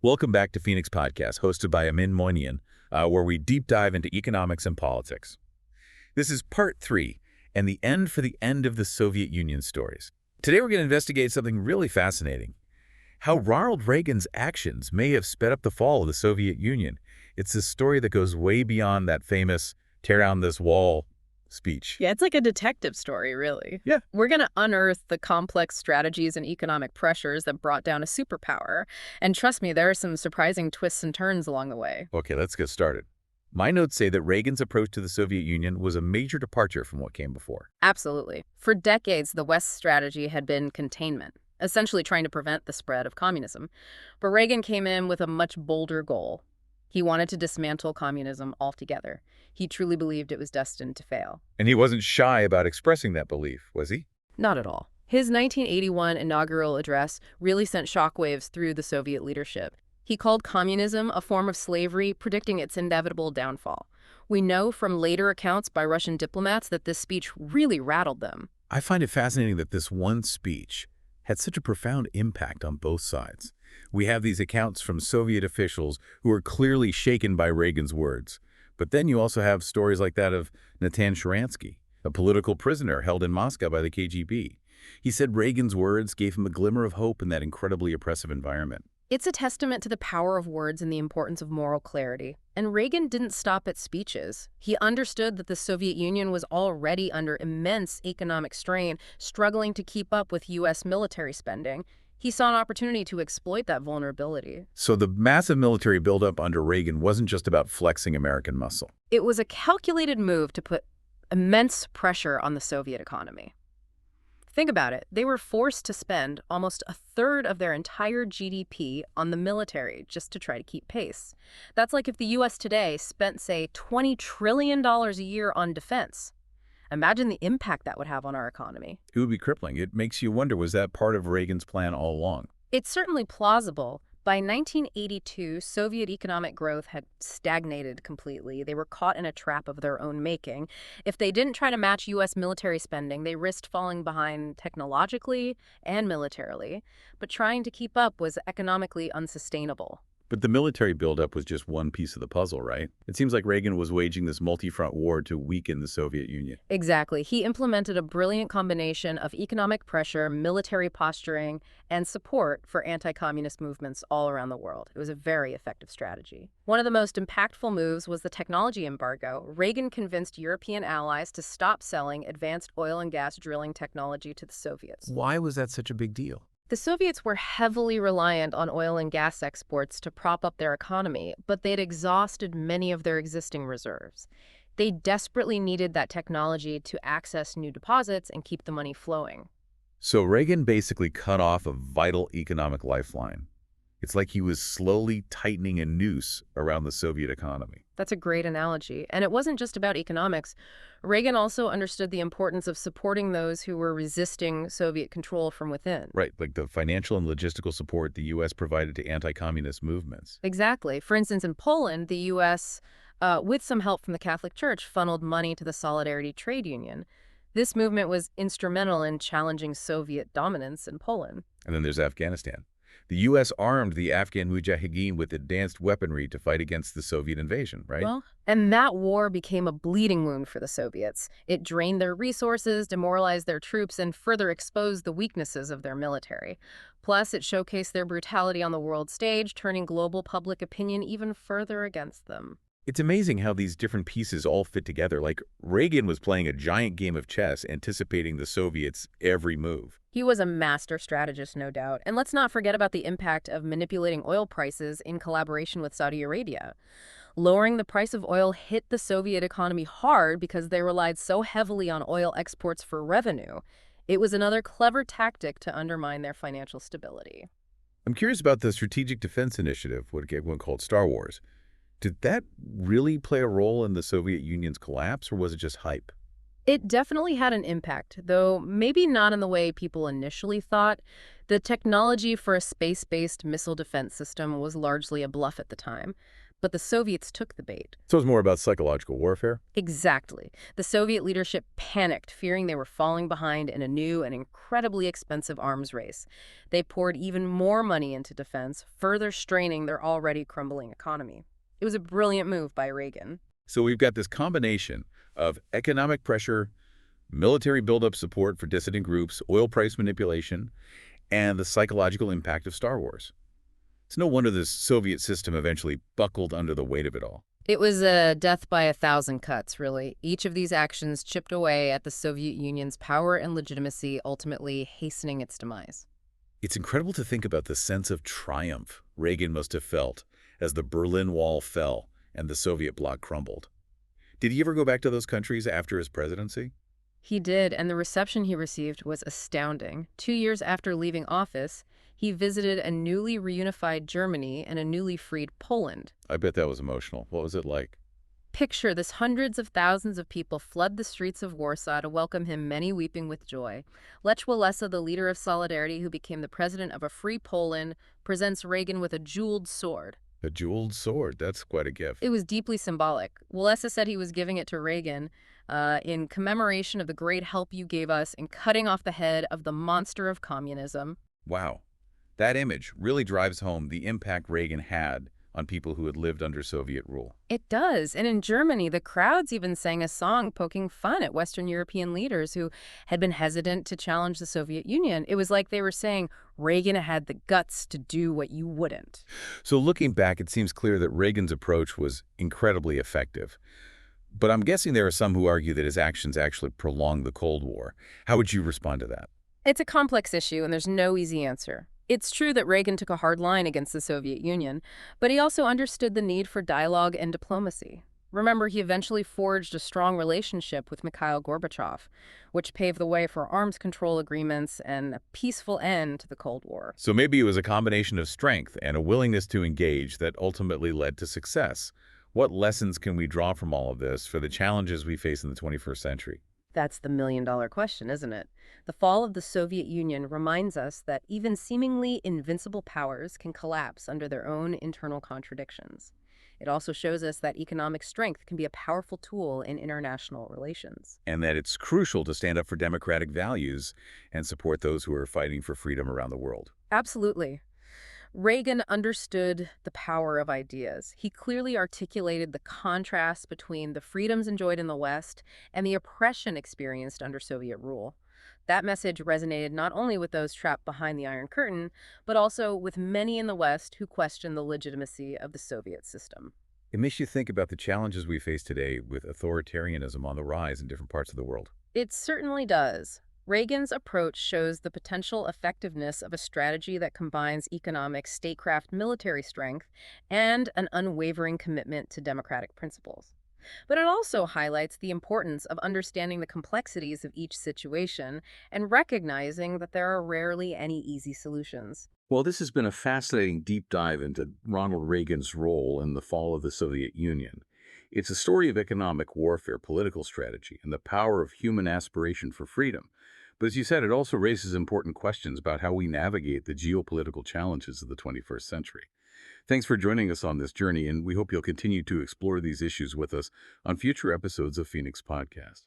Welcome back to Phoenix Podcast, hosted by Amin Moinian, where we deep dive into economics and politics. This is part 3, and the end for the end of the Soviet Union stories. Today we're going to investigate something really fascinating, how Ronald Reagan's actions may have sped up the fall of the Soviet Union. It's a story that goes way beyond that famous tear down this wall speech. Yeah, it's like a detective story, really. Yeah. We're going to unearth the complex strategies and economic pressures that brought down a superpower. And trust me, there are some surprising twists and turns along the way. Okay, let's get started. My notes say that Reagan's approach to the Soviet Union was a major departure from what came before. Absolutely. For decades, the West's strategy had been containment, essentially trying to prevent the spread of communism. But Reagan came in with a much bolder goal. He wanted to dismantle communism altogether. He truly believed it was destined to fail. And he wasn't shy about expressing that belief, was he? Not at all. His 1981 inaugural address really sent shockwaves through the Soviet leadership. He called communism a form of slavery, predicting its inevitable downfall. We know from later accounts by Russian diplomats that this speech really rattled them. I find it fascinating that this one speech had such a profound impact on both sides. We have these accounts from Soviet officials who are clearly shaken by Reagan's words. But then you also have stories like that of Natan Sharansky, a political prisoner held in Moscow by the KGB. He said Reagan's words gave him a glimmer of hope in that incredibly oppressive environment. It's a testament to the power of words and the importance of moral clarity. And Reagan didn't stop at speeches. He understood that the Soviet Union was already under immense economic strain, struggling to keep up with U.S. military spending. He saw an opportunity to exploit that vulnerability. So the massive military buildup under Reagan wasn't just about flexing American muscle. It was a calculated move to put immense pressure on the Soviet economy. Think about it. They were forced to spend almost a third of their entire GDP on the military just to try to keep pace. That's like if the U.S. today spent, say, $20 trillion a year on defense. Imagine the impact that would have on our economy. It would be crippling. It makes you wonder, was that part of Reagan's plan all along? It's certainly plausible. By 1982, Soviet economic growth had stagnated completely. They were caught in a trap of their own making. If they didn't try to match U.S. military spending, they risked falling behind technologically and militarily. But trying to keep up was economically unsustainable. But the military buildup was just one piece of the puzzle, right? It seems like Reagan was waging this multi-front war to weaken the Soviet Union. Exactly. He implemented a brilliant combination of economic pressure, military posturing, and support for anti-communist movements all around the world. It was a very effective strategy. One of the most impactful moves was the technology embargo. Reagan convinced European allies to stop selling advanced oil and gas drilling technology to the Soviets. Why was that such a big deal? The Soviets were heavily reliant on oil and gas exports to prop up their economy, but they'd exhausted many of their existing reserves. They desperately needed that technology to access new deposits and keep the money flowing. So Reagan basically cut off a vital economic lifeline. It's like he was slowly tightening a noose around the Soviet economy. That's a great analogy. And it wasn't just about economics. Reagan also understood the importance of supporting those who were resisting Soviet control from within. Right, like the financial and logistical support the U.S. provided to anti-communist movements. Exactly. For instance, in Poland, the U.S., with some help from the Catholic Church, funneled money to the Solidarity Trade Union. This movement was instrumental in challenging Soviet dominance in Poland. And then there's Afghanistan. The U.S. armed the Afghan Mujahideen with advanced weaponry to fight against the Soviet invasion, right? Well, and that war became a bleeding wound for the Soviets. It drained their resources, demoralized their troops, and further exposed the weaknesses of their military. Plus, it showcased their brutality on the world stage, turning global public opinion even further against them. It's amazing how these different pieces all fit together. Like Reagan was playing a giant game of chess, anticipating the Soviets' every move. He was a master strategist, no doubt. And let's not forget about the impact of manipulating oil prices in collaboration with Saudi Arabia. Lowering the price of oil hit the Soviet economy hard because they relied so heavily on oil exports for revenue. It was another clever tactic to undermine their financial stability. I'm curious about the Strategic Defense Initiative, what everyone called Star Wars. Did that really play a role in the Soviet Union's collapse, or was it just hype? It definitely had an impact, though maybe not in the way people initially thought. The technology for a space-based missile defense system was largely a bluff at the time. But the Soviets took the bait. So it's more about psychological warfare? Exactly. The Soviet leadership panicked, fearing they were falling behind in a new and incredibly expensive arms race. They poured even more money into defense, further straining their already crumbling economy. It was a brilliant move by Reagan. So we've got this combination of economic pressure, military buildup support for dissident groups, oil price manipulation, and the psychological impact of Star Wars. It's no wonder the Soviet system eventually buckled under the weight of it all. It was a death by a thousand cuts, really. Each of these actions chipped away at the Soviet Union's power and legitimacy, ultimately hastening its demise. It's incredible to think about the sense of triumph Reagan must have felt as the Berlin Wall fell and the Soviet bloc crumbled. Did he ever go back to those countries after his presidency? He did, and the reception he received was astounding. 2 years after leaving office, he visited a newly reunified Germany and a newly freed Poland. I bet that was emotional. What was it like? Picture this: hundreds of thousands of people flood the streets of Warsaw to welcome him, many weeping with joy. Lech Walesa, the leader of Solidarity who became the president of a free Poland, presents Reagan with a jeweled sword. A jeweled sword. That's quite a gift. It was deeply symbolic. Walesa said he was giving it to Reagan in commemoration of the great help you gave us in cutting off the head of the monster of communism. Wow. That image really drives home the impact Reagan had on people who had lived under Soviet rule. It does. And in Germany, the crowds even sang a song poking fun at Western European leaders who had been hesitant to challenge the Soviet Union. It was like they were saying, Reagan had the guts to do what you wouldn't. So looking back, it seems clear that Reagan's approach was incredibly effective. But I'm guessing there are some who argue that his actions actually prolonged the Cold War. How would you respond to that? It's a complex issue, and there's no easy answer. It's true that Reagan took a hard line against the Soviet Union, but he also understood the need for dialogue and diplomacy. Remember, he eventually forged a strong relationship with Mikhail Gorbachev, which paved the way for arms control agreements and a peaceful end to the Cold War. So maybe it was a combination of strength and a willingness to engage that ultimately led to success. What lessons can we draw from all of this for the challenges we face in the 21st century? That's the million-dollar question, isn't it? The fall of the Soviet Union reminds us that even seemingly invincible powers can collapse under their own internal contradictions. It also shows us that economic strength can be a powerful tool in international relations. And that it's crucial to stand up for democratic values and support those who are fighting for freedom around the world. Absolutely. Reagan understood the power of ideas. He clearly articulated the contrast between the freedoms enjoyed in the West and the oppression experienced under Soviet rule. That message resonated not only with those trapped behind the Iron Curtain, but also with many in the West who questioned the legitimacy of the Soviet system. It makes you think about the challenges we face today with authoritarianism on the rise in different parts of the world. It certainly does. Reagan's approach shows the potential effectiveness of a strategy that combines economic, statecraft military strength and an unwavering commitment to democratic principles. But it also highlights the importance of understanding the complexities of each situation and recognizing that there are rarely any easy solutions. Well, this has been a fascinating deep dive into Ronald Reagan's role in the fall of the Soviet Union. It's a story of economic warfare, political strategy, and the power of human aspiration for freedom. But as you said, it also raises important questions about how we navigate the geopolitical challenges of the 21st century. Thanks for joining us on this journey, and we hope you'll continue to explore these issues with us on future episodes of Phoenix Podcast.